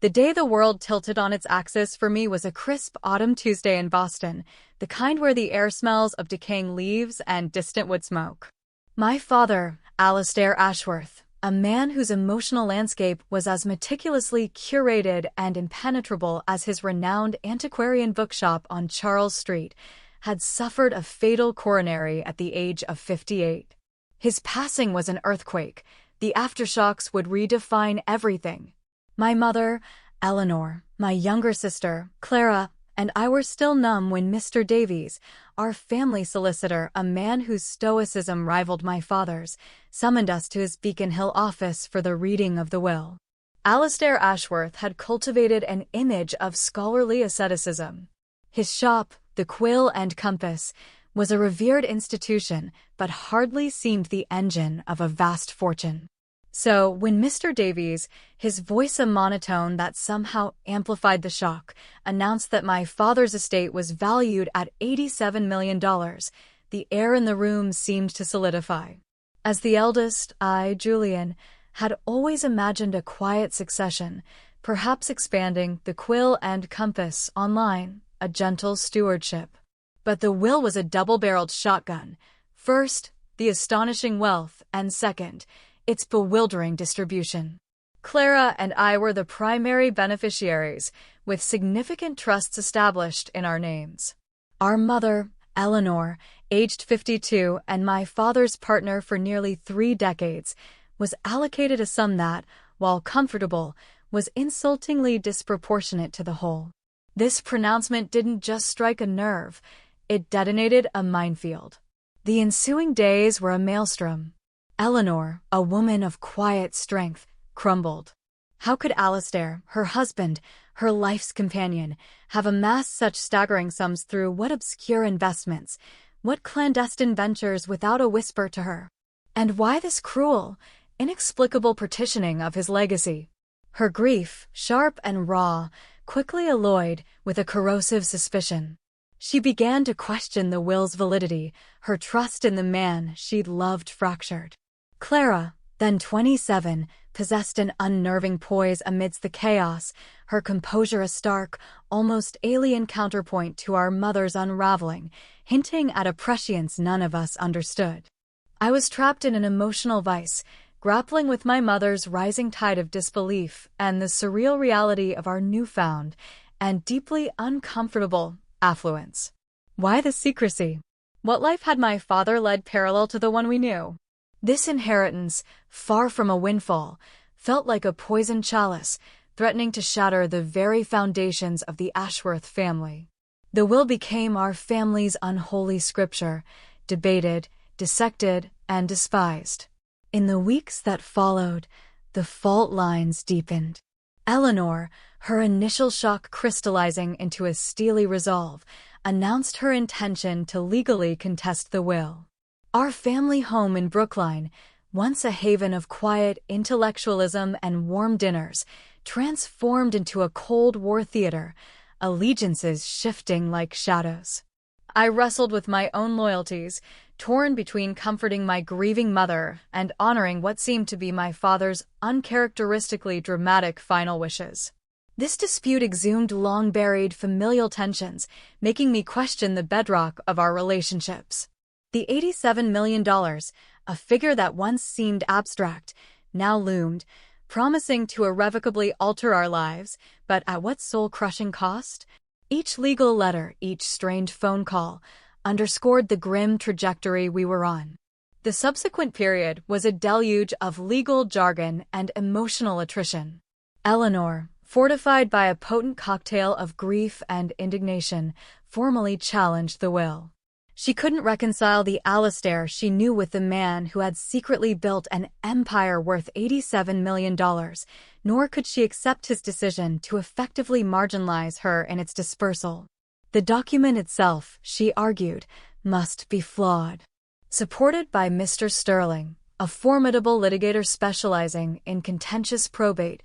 The day the world tilted on its axis for me was a crisp autumn Tuesday in Boston, the kind where the air smells of decaying leaves and distant wood smoke. My father, Alastair Ashworth, a man whose emotional landscape was as meticulously curated and impenetrable as his renowned antiquarian bookshop on Charles Street, had suffered a fatal coronary at the age of 58. His passing was an earthquake. The aftershocks would redefine everything. My mother, Eleanor, my younger sister, Clara, and I were still numb when Mr. Davies, our family solicitor, a man whose stoicism rivaled my father's, summoned us to his Beacon Hill office for the reading of the will. Alastair Ashworth had cultivated an image of scholarly asceticism. His shop, the Quill and Compass, was a revered institution, but hardly seemed the engine of a vast fortune. So, when Mr. Davies, his voice a monotone that somehow amplified the shock, announced that my father's estate was valued at $87 million, the air in the room seemed to solidify. As the eldest, I, Julian, had always imagined a quiet succession, perhaps expanding the Quill and Compass online, a gentle stewardship. But the will was a double-barreled shotgun. First, the astonishing wealth, and second, its bewildering distribution. Clara and I were the primary beneficiaries, with significant trusts established in our names. Our mother, Eleanor, aged 52 and my father's partner for nearly 3 decades, was allocated a sum that, while comfortable, was insultingly disproportionate to the whole. This pronouncement didn't just strike a nerve, it detonated a minefield. The ensuing days were a maelstrom. Eleanor, a woman of quiet strength, crumbled. How could Alastair, her husband, her life's companion, have amassed such staggering sums through what obscure investments, what clandestine ventures without a whisper to her? And why this cruel, inexplicable partitioning of his legacy? Her grief, sharp and raw, quickly alloyed with a corrosive suspicion. She began to question the will's validity, her trust in the man she'd loved fractured. Clara, then 27, possessed an unnerving poise amidst the chaos, her composure a stark, almost alien counterpoint to our mother's unraveling, hinting at a prescience none of us understood. I was trapped in an emotional vice, grappling with my mother's rising tide of disbelief and the surreal reality of our newfound and deeply uncomfortable affluence. Why the secrecy? What life had my father led parallel to the one we knew? This inheritance, far from a windfall, felt like a poisoned chalice, threatening to shatter the very foundations of the Ashworth family. The will became our family's unholy scripture, debated, dissected, and despised. In the weeks that followed, the fault lines deepened. Eleanor, her initial shock crystallizing into a steely resolve, announced her intention to legally contest the will. Our family home in Brookline, once a haven of quiet intellectualism and warm dinners, transformed into a Cold War theater, allegiances shifting like shadows. I wrestled with my own loyalties, torn between comforting my grieving mother and honoring what seemed to be my father's uncharacteristically dramatic final wishes. This dispute exhumed long-buried familial tensions, making me question the bedrock of our relationships. The $87 million, a figure that once seemed abstract, now loomed, promising to irrevocably alter our lives, but at what soul-crushing cost? Each legal letter, each strained phone call, underscored the grim trajectory we were on. The subsequent period was a deluge of legal jargon and emotional attrition. Eleanor, fortified by a potent cocktail of grief and indignation, formally challenged the will. She couldn't reconcile the Alastair she knew with the man who had secretly built an empire worth $87 million, nor could she accept his decision to effectively marginalize her in its dispersal. The document itself, she argued, must be flawed. Supported by Mr. Sterling, a formidable litigator specializing in contentious probate,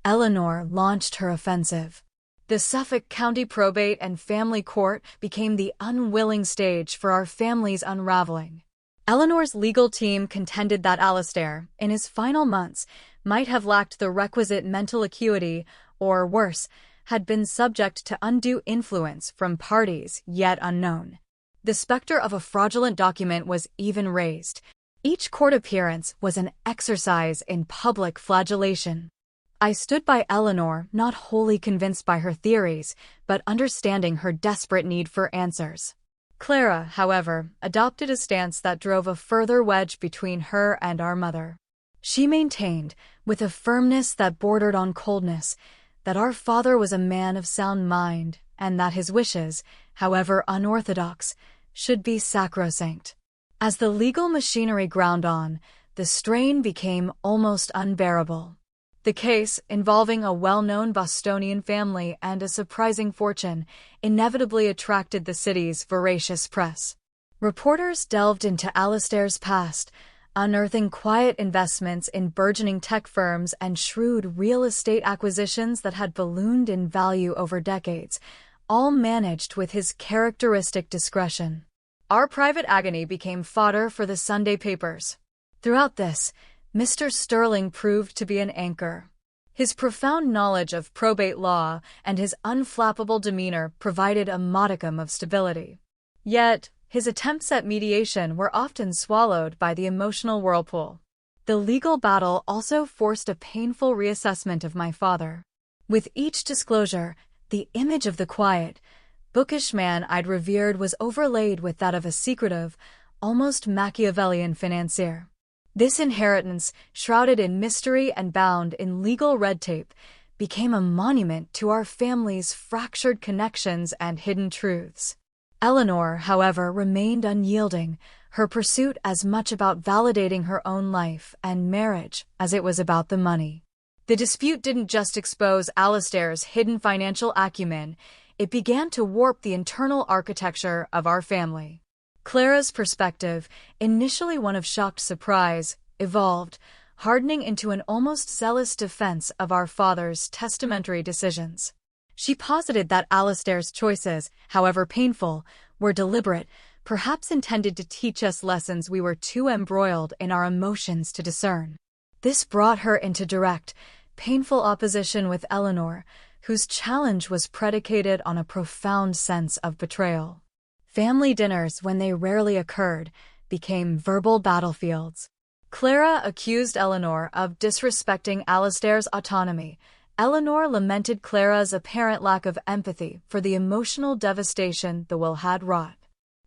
Eleanor launched her offensive. The Suffolk County Probate and Family Court became the unwilling stage for our family's unraveling. Eleanor's legal team contended that Alastair, in his final months, might have lacked the requisite mental acuity or worse, had been subject to undue influence from parties yet unknown. The specter of a fraudulent document was even raised. Each court appearance was an exercise in public flagellation. I stood by Eleanor, not wholly convinced by her theories, but understanding her desperate need for answers. Clara, however, adopted a stance that drove a further wedge between her and our mother. She maintained, with a firmness that bordered on coldness, that our father was a man of sound mind, and that his wishes, however unorthodox, should be sacrosanct. As the legal machinery ground on, the strain became almost unbearable. The case, involving a well-known Bostonian family and a surprising fortune, inevitably attracted the city's voracious press. Reporters delved into Alastair's past, unearthing quiet investments in burgeoning tech firms and shrewd real estate acquisitions that had ballooned in value over decades, all managed with his characteristic discretion. Our private agony became fodder for the Sunday papers. Throughout this, Mr. Sterling proved to be an anchor. His profound knowledge of probate law and his unflappable demeanor provided a modicum of stability. Yet, his attempts at mediation were often swallowed by the emotional whirlpool. The legal battle also forced a painful reassessment of my father. With each disclosure, the image of the quiet, bookish man I'd revered was overlaid with that of a secretive, almost Machiavellian financier. This inheritance, shrouded in mystery and bound in legal red tape, became a monument to our family's fractured connections and hidden truths. Eleanor, however, remained unyielding, her pursuit as much about validating her own life and marriage as it was about the money. The dispute didn't just expose Alastair's hidden financial acumen, it began to warp the internal architecture of our family. Clara's perspective, initially one of shocked surprise, evolved, hardening into an almost zealous defense of our father's testamentary decisions. She posited that Alastair's choices, however painful, were deliberate, perhaps intended to teach us lessons we were too embroiled in our emotions to discern. This brought her into direct, painful opposition with Eleanor, whose challenge was predicated on a profound sense of betrayal. Family dinners, when they rarely occurred, became verbal battlefields. Clara accused Eleanor of disrespecting Alastair's autonomy. Eleanor lamented Clara's apparent lack of empathy for the emotional devastation the will had wrought.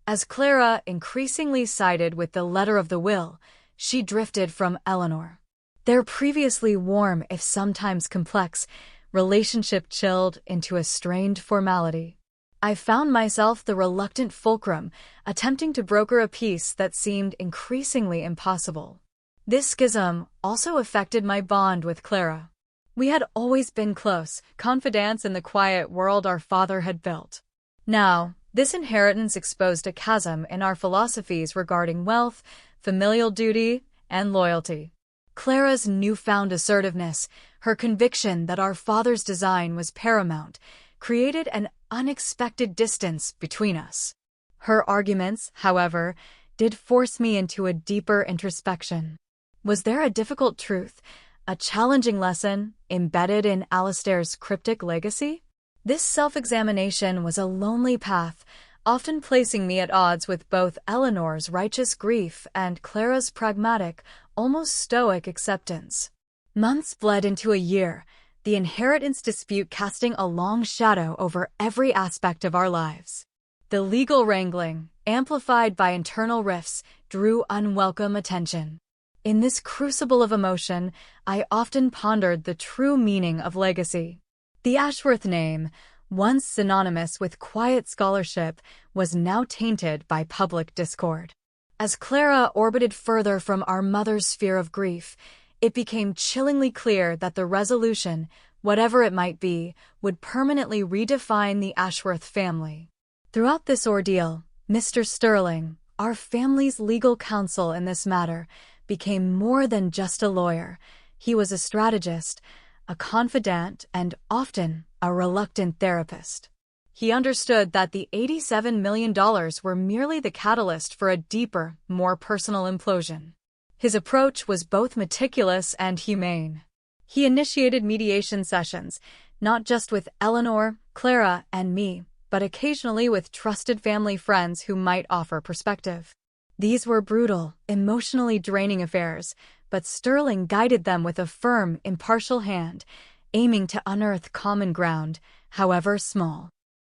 As Clara increasingly sided with the letter of the will, she drifted from Eleanor. Their previously warm, if sometimes complex, relationship chilled into a strained formality. I found myself the reluctant fulcrum, attempting to broker a peace that seemed increasingly impossible. This schism also affected my bond with Clara. We had always been close, confidants in the quiet world our father had built. Now, this inheritance exposed a chasm in our philosophies regarding wealth, familial duty, and loyalty. Clara's newfound assertiveness, her conviction that our father's design was paramount, created an unexpected distance between us. Her arguments, however, did force me into a deeper introspection. Was there a difficult truth, a challenging lesson, embedded in Alastair's cryptic legacy? This self-examination was a lonely path, often placing me at odds with both Eleanor's righteous grief and Clara's pragmatic, almost stoic acceptance. Months bled into a year, the inheritance dispute casting a long shadow over every aspect of our lives. The legal wrangling, amplified by internal rifts, drew unwelcome attention. In this crucible of emotion, I often pondered the true meaning of legacy. The Ashworth name, once synonymous with quiet scholarship, was now tainted by public discord. As Clara orbited further from our mother's sphere of grief, it became chillingly clear that the resolution, whatever it might be, would permanently redefine the Ashworth family. Throughout this ordeal, Mr. Sterling, our family's legal counsel in this matter, became more than just a lawyer. He was a strategist, a confidant, and often a reluctant therapist. He understood that the $87 million were merely the catalyst for a deeper, more personal implosion. His approach was both meticulous and humane. He initiated mediation sessions, not just with Eleanor, Clara, and me, but occasionally with trusted family friends who might offer perspective. These were brutal, emotionally draining affairs, but Sterling guided them with a firm, impartial hand, aiming to unearth common ground, however small.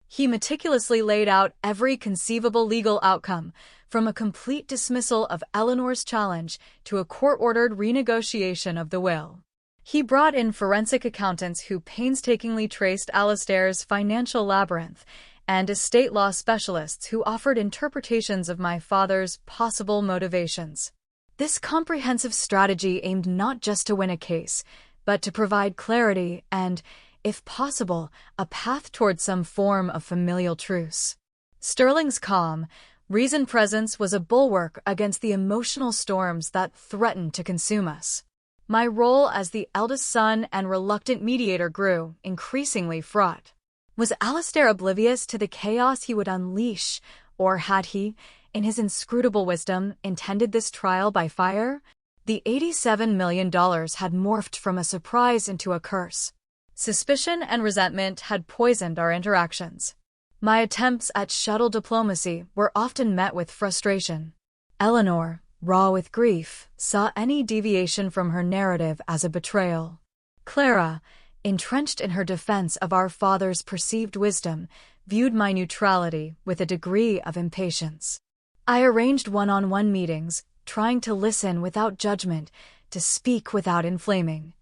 He meticulously laid out every conceivable legal outcome, from a complete dismissal of Eleanor's challenge to a court-ordered renegotiation of the will. He brought in forensic accountants who painstakingly traced Alastair's financial labyrinth, and estate law specialists who offered interpretations of my father's possible motivations. This comprehensive strategy aimed not just to win a case, but to provide clarity and, if possible, a path toward some form of familial truce. Sterling's calm, reasoned presence was a bulwark against the emotional storms that threatened to consume us. My role as the eldest son and reluctant mediator grew, increasingly fraught. Was Alastair oblivious to the chaos he would unleash, or had he, in his inscrutable wisdom, intended this trial by fire? The $87 million had morphed from a surprise into a curse. Suspicion and resentment had poisoned our interactions. My attempts at shuttle diplomacy were often met with frustration. Eleanor, raw with grief, saw any deviation from her narrative as a betrayal. Clara, entrenched in her defense of our father's perceived wisdom, viewed my neutrality with a degree of impatience. I arranged one-on-one meetings, trying to listen without judgment, to speak without inflaming.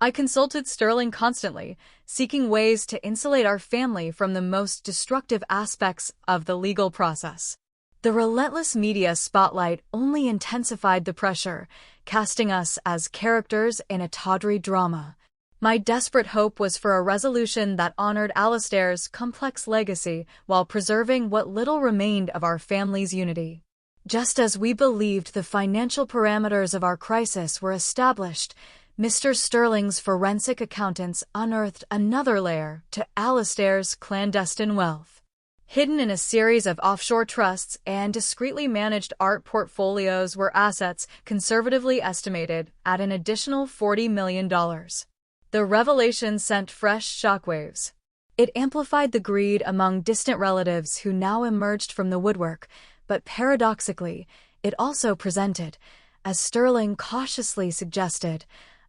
I consulted Sterling constantly, seeking ways to insulate our family from the most destructive aspects of the legal process. The relentless media spotlight only intensified the pressure, casting us as characters in a tawdry drama. My desperate hope was for a resolution that honored Alastair's complex legacy while preserving what little remained of our family's unity. Just as we believed the financial parameters of our crisis were established, Mr. Sterling's forensic accountants unearthed another layer to Alastair's clandestine wealth. Hidden in a series of offshore trusts and discreetly managed art portfolios were assets conservatively estimated at an additional $40 million. The revelation sent fresh shockwaves. It amplified the greed among distant relatives who now emerged from the woodwork, but paradoxically, it also presented, as Sterling cautiously suggested,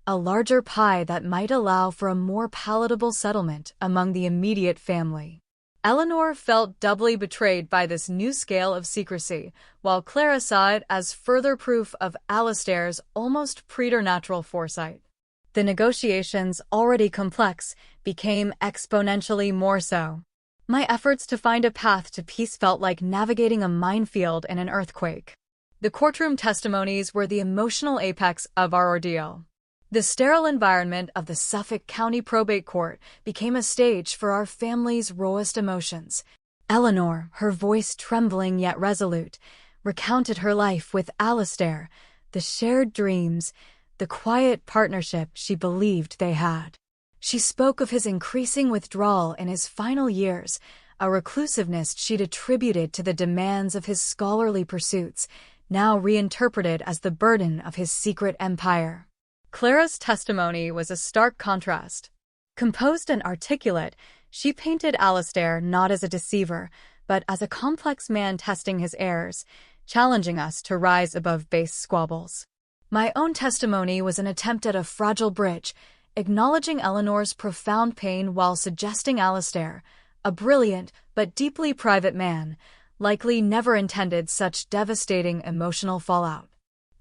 a larger pie that might allow for a more palatable settlement among the immediate family. Eleanor felt doubly betrayed by this new scale of secrecy, while Clara saw it as further proof of Alastair's almost preternatural foresight. The negotiations, already complex, became exponentially more so. My efforts to find a path to peace felt like navigating a minefield in an earthquake. The courtroom testimonies were the emotional apex of our ordeal. The sterile environment of the Suffolk County Probate Court became a stage for our family's rawest emotions. Eleanor, her voice trembling yet resolute, recounted her life with Alastair, the shared dreams, the quiet partnership she believed they had. She spoke of his increasing withdrawal in his final years, a reclusiveness she'd attributed to the demands of his scholarly pursuits, now reinterpreted as the burden of his secret empire. Clara's testimony was a stark contrast. Composed and articulate, she painted Alastair not as a deceiver, but as a complex man testing his airs, challenging us to rise above base squabbles. My own testimony was an attempt at a fragile bridge, acknowledging Eleanor's profound pain while suggesting Alastair, a brilliant but deeply private man, likely never intended such devastating emotional fallout.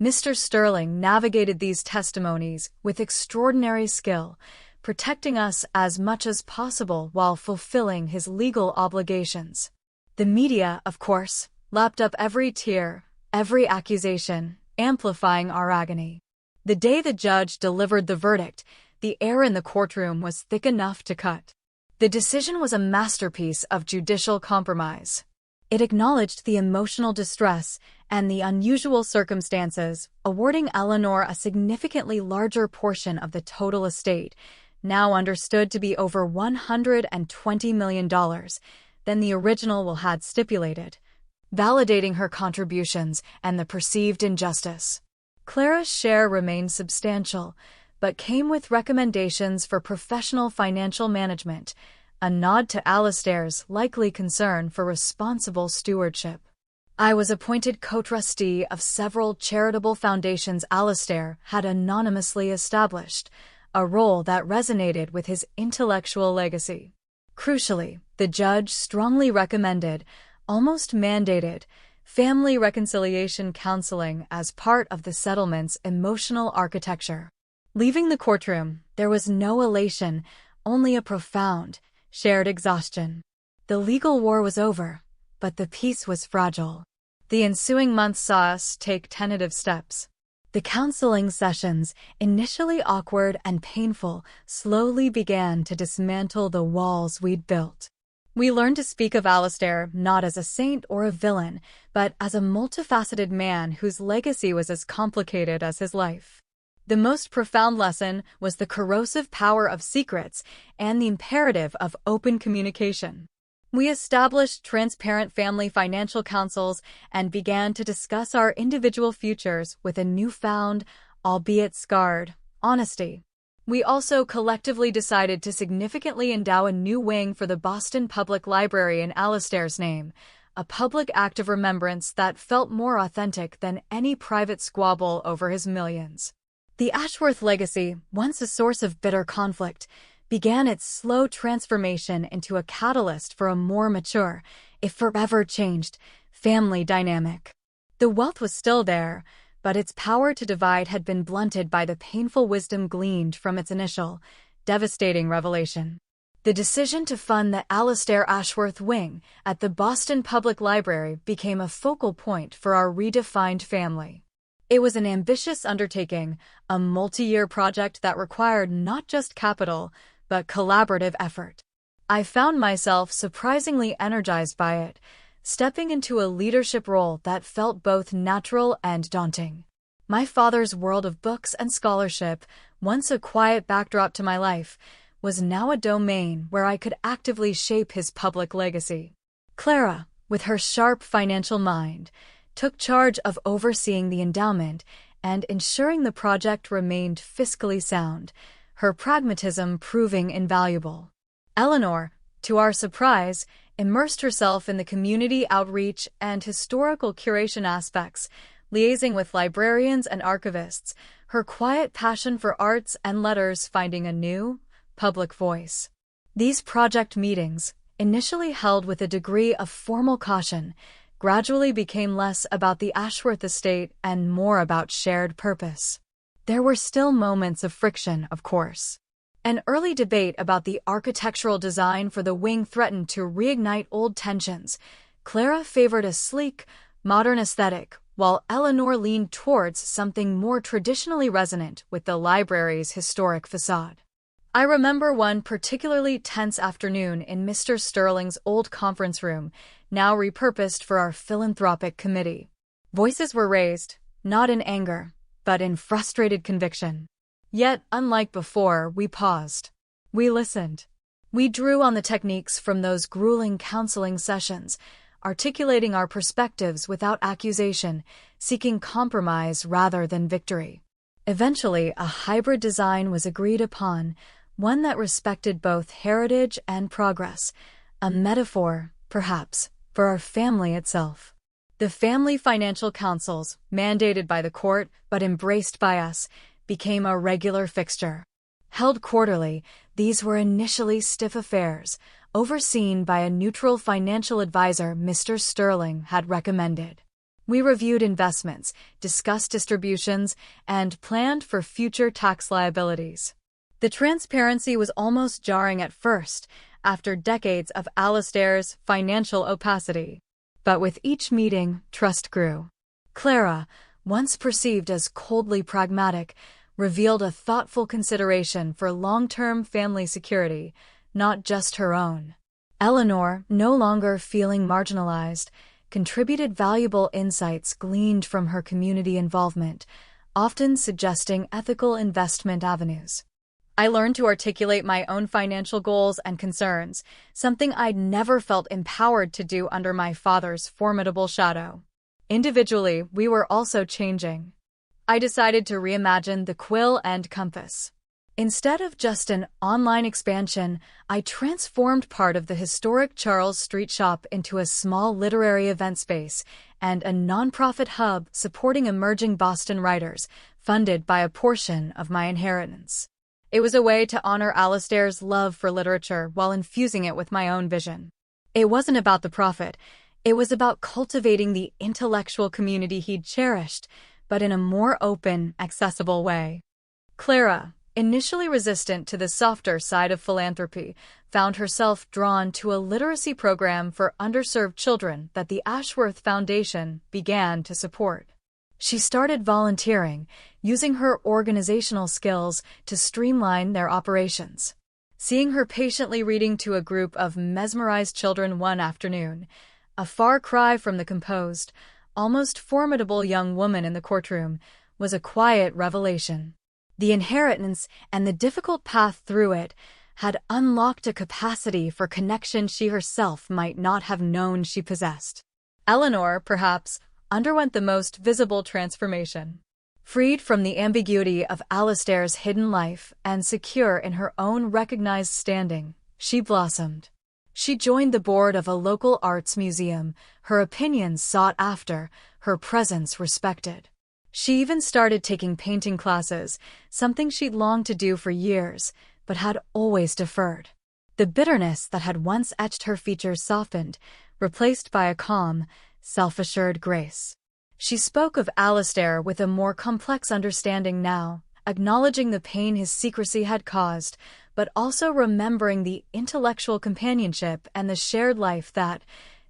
Mr. Sterling navigated these testimonies with extraordinary skill, protecting us as much as possible while fulfilling his legal obligations. The media, of course, lapped up every tear, every accusation, amplifying our agony. The day the judge delivered the verdict, the air in the courtroom was thick enough to cut. The decision was a masterpiece of judicial compromise. It acknowledged the emotional distress and the unusual circumstances, awarding Eleanor a significantly larger portion of the total estate, now understood to be over $120 million, than the original will had stipulated, validating her contributions and the perceived injustice. Clara's share remained substantial, but came with recommendations for professional financial management, a nod to Alastair's likely concern for responsible stewardship. I was appointed co-trustee of several charitable foundations Alastair had anonymously established, a role that resonated with his intellectual legacy. Crucially, the judge strongly recommended, almost mandated, family reconciliation counseling as part of the settlement's emotional architecture. Leaving the courtroom, there was no elation, only a profound, shared exhaustion. The legal war was over, but the peace was fragile. The ensuing months saw us take tentative steps. The counseling sessions, initially awkward and painful, slowly began to dismantle the walls we'd built. We learned to speak of Alastair not as a saint or a villain, but as a multifaceted man whose legacy was as complicated as his life. The most profound lesson was the corrosive power of secrets and the imperative of open communication. We established transparent family financial councils and began to discuss our individual futures with a newfound, albeit scarred, honesty. We also collectively decided to significantly endow a new wing for the Boston Public Library in Alastair's name, a public act of remembrance that felt more authentic than any private squabble over his millions. The Ashworth legacy, once a source of bitter conflict, began its slow transformation into a catalyst for a more mature, if forever changed, family dynamic. The wealth was still there, but its power to divide had been blunted by the painful wisdom gleaned from its initial, devastating revelation. The decision to fund the Alastair Ashworth Wing at the Boston Public Library became a focal point for our redefined family. It was an ambitious undertaking, a multi-year project that required not just capital, but collaborative effort. I found myself surprisingly energized by it, stepping into a leadership role that felt both natural and daunting. My father's world of books and scholarship, once a quiet backdrop to my life, was now a domain where I could actively shape his public legacy. Clara, with her sharp financial mind, took charge of overseeing the endowment and ensuring the project remained fiscally sound, her pragmatism proving invaluable. Eleanor, to our surprise, immersed herself in the community outreach and historical curation aspects, liaising with librarians and archivists, her quiet passion for arts and letters finding a new, public voice. These project meetings, initially held with a degree of formal caution, gradually became less about the Ashworth estate and more about shared purpose. There were still moments of friction, of course. An early debate about the architectural design for the wing threatened to reignite old tensions. Clara favored a sleek, modern aesthetic, while Eleanor leaned towards something more traditionally resonant with the library's historic facade. I remember one particularly tense afternoon in Mr. Sterling's old conference room, now repurposed for our philanthropic committee. Voices were raised, not in anger, but in frustrated conviction. Yet, unlike before, we paused. We listened. We drew on the techniques from those grueling counseling sessions, articulating our perspectives without accusation, seeking compromise rather than victory. Eventually, a hybrid design was agreed upon, one that respected both heritage and progress, a metaphor, perhaps, for our family itself. The family financial councils, mandated by the court but embraced by us, became a regular fixture. Held quarterly, these were initially stiff affairs, overseen by a neutral financial advisor Mr. Sterling had recommended. We reviewed investments, discussed distributions, and planned for future tax liabilities. The transparency was almost jarring at first, after decades of Alastair's financial opacity. But with each meeting, trust grew. Clara, once perceived as coldly pragmatic, revealed a thoughtful consideration for long-term family security, not just her own. Eleanor, no longer feeling marginalized, contributed valuable insights gleaned from her community involvement, often suggesting ethical investment avenues. I learned to articulate my own financial goals and concerns, something I'd never felt empowered to do under my father's formidable shadow. Individually, we were also changing. I decided to reimagine the Quill and Compass. Instead of just an online expansion, I transformed part of the historic Charles Street shop into a small literary event space and a nonprofit hub supporting emerging Boston writers, funded by a portion of my inheritance. It was a way to honor Alastair's love for literature while infusing it with my own vision. It wasn't about the profit, it was about cultivating the intellectual community he'd cherished, but in a more open, accessible way. Clara, initially resistant to the softer side of philanthropy, found herself drawn to a literacy program for underserved children that the Ashworth Foundation began to support. She started volunteering, using her organizational skills to streamline their operations. Seeing her patiently reading to a group of mesmerized children one afternoon, a far cry from the composed, almost formidable young woman in the courtroom, was a quiet revelation. The inheritance and the difficult path through it had unlocked a capacity for connection she herself might not have known she possessed. Eleanor, perhaps, underwent the most visible transformation. Freed from the ambiguity of Alastair's hidden life and secure in her own recognized standing, she blossomed. She joined the board of a local arts museum, her opinions sought after, her presence respected. She even started taking painting classes, something she'd longed to do for years, but had always deferred. The bitterness that had once etched her features softened, replaced by a calm, self-assured grace. She spoke of Alastair with a more complex understanding now, acknowledging the pain his secrecy had caused, but also remembering the intellectual companionship and the shared life that,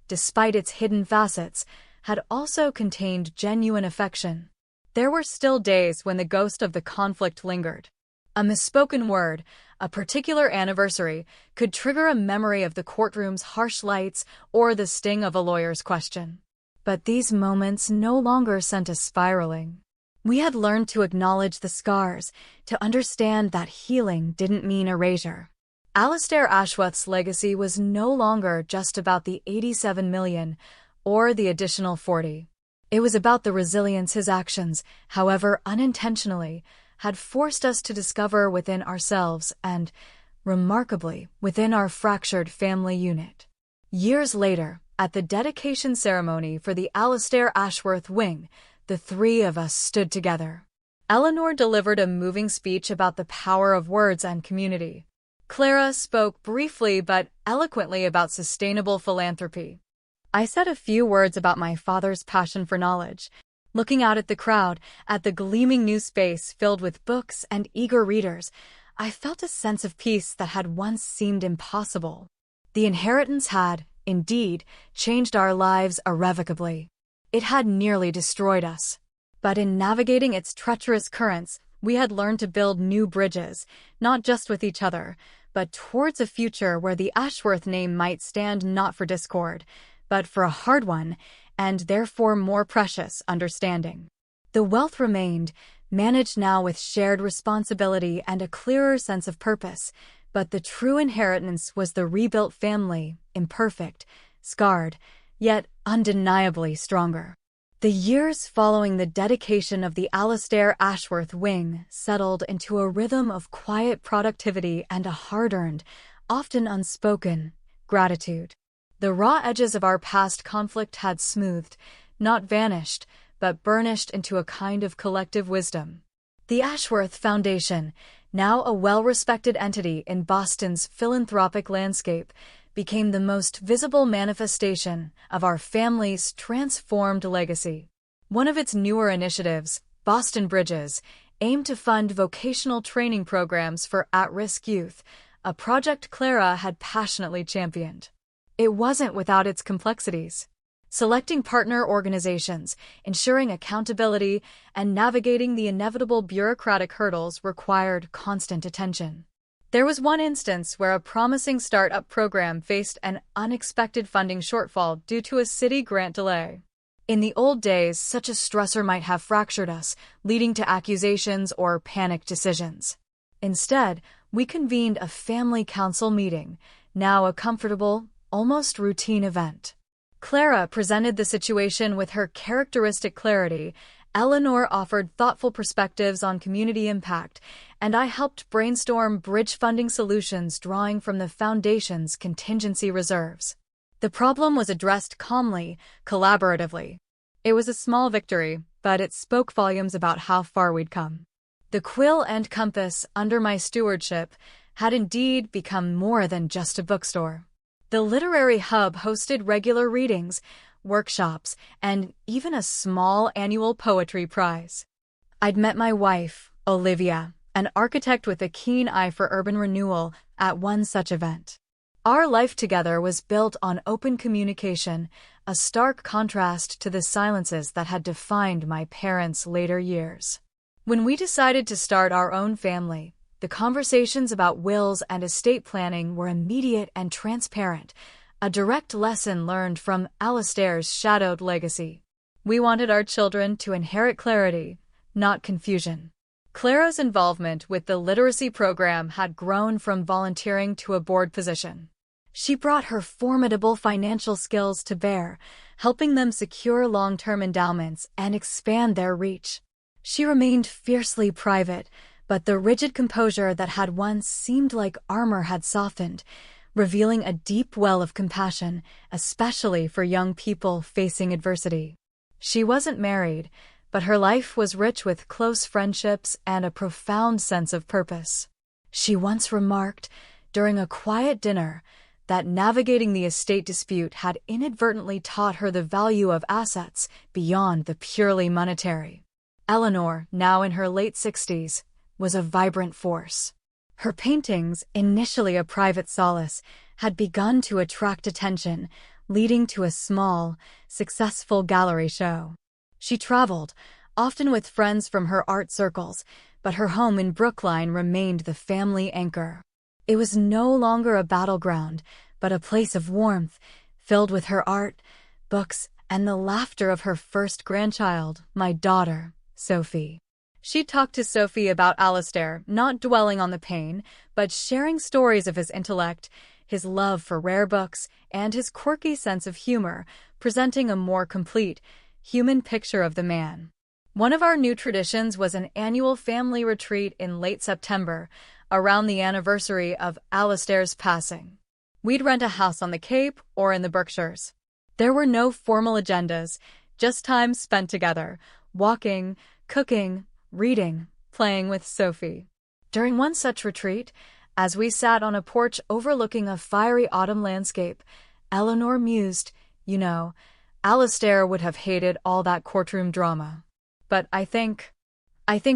despite its hidden facets, had also contained genuine affection. There were still days when the ghost of the conflict lingered. A misspoken word, a particular anniversary, could trigger a memory of the courtroom's harsh lights or the sting of a lawyer's question. But these moments no longer sent us spiraling. We had learned to acknowledge the scars, to understand that healing didn't mean erasure. Alastair Ashworth's legacy was no longer just about the 87 million or the additional 40. It was about the resilience his actions, however unintentionally, had forced us to discover within ourselves and, remarkably, within our fractured family unit. Years later, at the dedication ceremony for the Alastair Ashworth wing, the three of us stood together. Eleanor delivered a moving speech about the power of words and community. Clara spoke briefly but eloquently about sustainable philanthropy. I said a few words about my father's passion for knowledge. Looking out at the crowd, at the gleaming new space filled with books and eager readers, I felt a sense of peace that had once seemed impossible. The inheritance had, indeed, changed our lives irrevocably. It had nearly destroyed us. But in navigating its treacherous currents, we had learned to build new bridges, not just with each other, but towards a future where the Ashworth name might stand not for discord, but for a hard one, and therefore more precious understanding. The wealth remained, managed now with shared responsibility and a clearer sense of purpose, but the true inheritance was the rebuilt family, imperfect, scarred, yet undeniably stronger. The years following the dedication of the Alastair Ashworth wing settled into a rhythm of quiet productivity and a hard-earned, often unspoken, gratitude. The raw edges of our past conflict had smoothed, not vanished, but burnished into a kind of collective wisdom. The Ashworth Foundation, now a well-respected entity in Boston's philanthropic landscape, became the most visible manifestation of our family's transformed legacy. One of its newer initiatives, Boston Bridges, aimed to fund vocational training programs for at-risk youth, a project Clara had passionately championed. It wasn't without its complexities. Selecting partner organizations, ensuring accountability, and navigating the inevitable bureaucratic hurdles required constant attention. There was one instance where a promising startup program faced an unexpected funding shortfall due to a city grant delay. In the old days, such a stressor might have fractured us, leading to accusations or panicked decisions. Instead, we convened a family council meeting, now a comfortable, almost routine event. Clara presented the situation with her characteristic clarity, Eleanor offered thoughtful perspectives on community impact, and I helped brainstorm bridge funding solutions drawing from the Foundation's contingency reserves. The problem was addressed calmly, collaboratively. It was a small victory, but it spoke volumes about how far we'd come. The Quill and Compass, under my stewardship, had indeed become more than just a bookstore. The literary hub hosted regular readings, workshops, and even a small annual poetry prize. I'd met my wife, Olivia, an architect with a keen eye for urban renewal, at one such event. Our life together was built on open communication, a stark contrast to the silences that had defined my parents' later years. When we decided to start our own family, the conversations about wills and estate planning were immediate and transparent, a direct lesson learned from Alastair's shadowed legacy. We wanted our children to inherit clarity, not confusion. Clara's involvement with the literacy program had grown from volunteering to a board position. She brought her formidable financial skills to bear, helping them secure long-term endowments and expand their reach. She remained fiercely private, but the rigid composure that had once seemed like armor had softened, revealing a deep well of compassion, especially for young people facing adversity. She wasn't married, but her life was rich with close friendships and a profound sense of purpose. She once remarked, during a quiet dinner, that navigating the estate dispute had inadvertently taught her the value of assets beyond the purely monetary. Eleanor, now in her late 60s, was a vibrant force. Her paintings, initially a private solace, had begun to attract attention, leading to a small, successful gallery show. She traveled, often with friends from her art circles, but her home in Brookline remained the family anchor. It was no longer a battleground, but a place of warmth, filled with her art, books, and the laughter of her first grandchild, my daughter, Sophie. She talked to Sophie about Alastair, not dwelling on the pain, but sharing stories of his intellect, his love for rare books, and his quirky sense of humor, presenting a more complete, human picture of the man. One of our new traditions was an annual family retreat in late September, around the anniversary of Alastair's passing. We'd rent a house on the Cape or in the Berkshires. There were no formal agendas, just time spent together, walking, cooking, reading, playing with Sophie. During one such retreat, as we sat on a porch overlooking a fiery autumn landscape, Eleanor mused, Alastair would have hated all that courtroom drama. But I think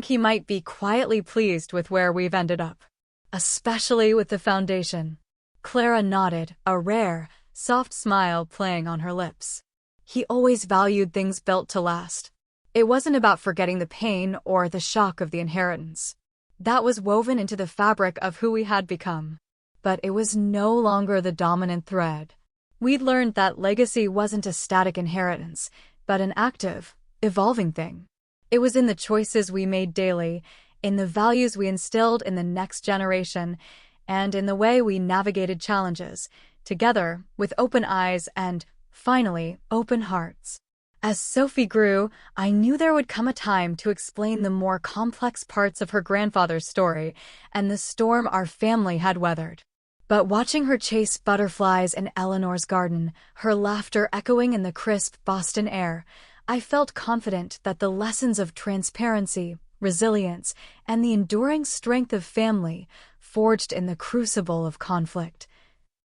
he might be quietly pleased with where we've ended up. Especially with the Foundation. Clara nodded, a rare, soft smile playing on her lips. He always valued things built to last. It wasn't about forgetting the pain or the shock of the inheritance. That was woven into the fabric of who we had become. But it was no longer the dominant thread. We'd learned that legacy wasn't a static inheritance, but an active, evolving thing. It was in the choices we made daily, in the values we instilled in the next generation, and in the way we navigated challenges, together, with open eyes and, finally, open hearts. As Sophie grew, I knew there would come a time to explain the more complex parts of her grandfather's story and the storm our family had weathered. But watching her chase butterflies in Eleanor's garden, her laughter echoing in the crisp Boston air, I felt confident that the lessons of transparency, resilience, and the enduring strength of family, forged in the crucible of conflict,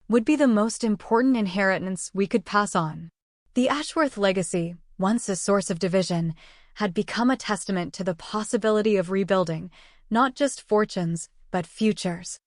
would be the most important inheritance we could pass on. The Ashworth legacy, once a source of division, had become a testament to the possibility of rebuilding, not just fortunes, but futures.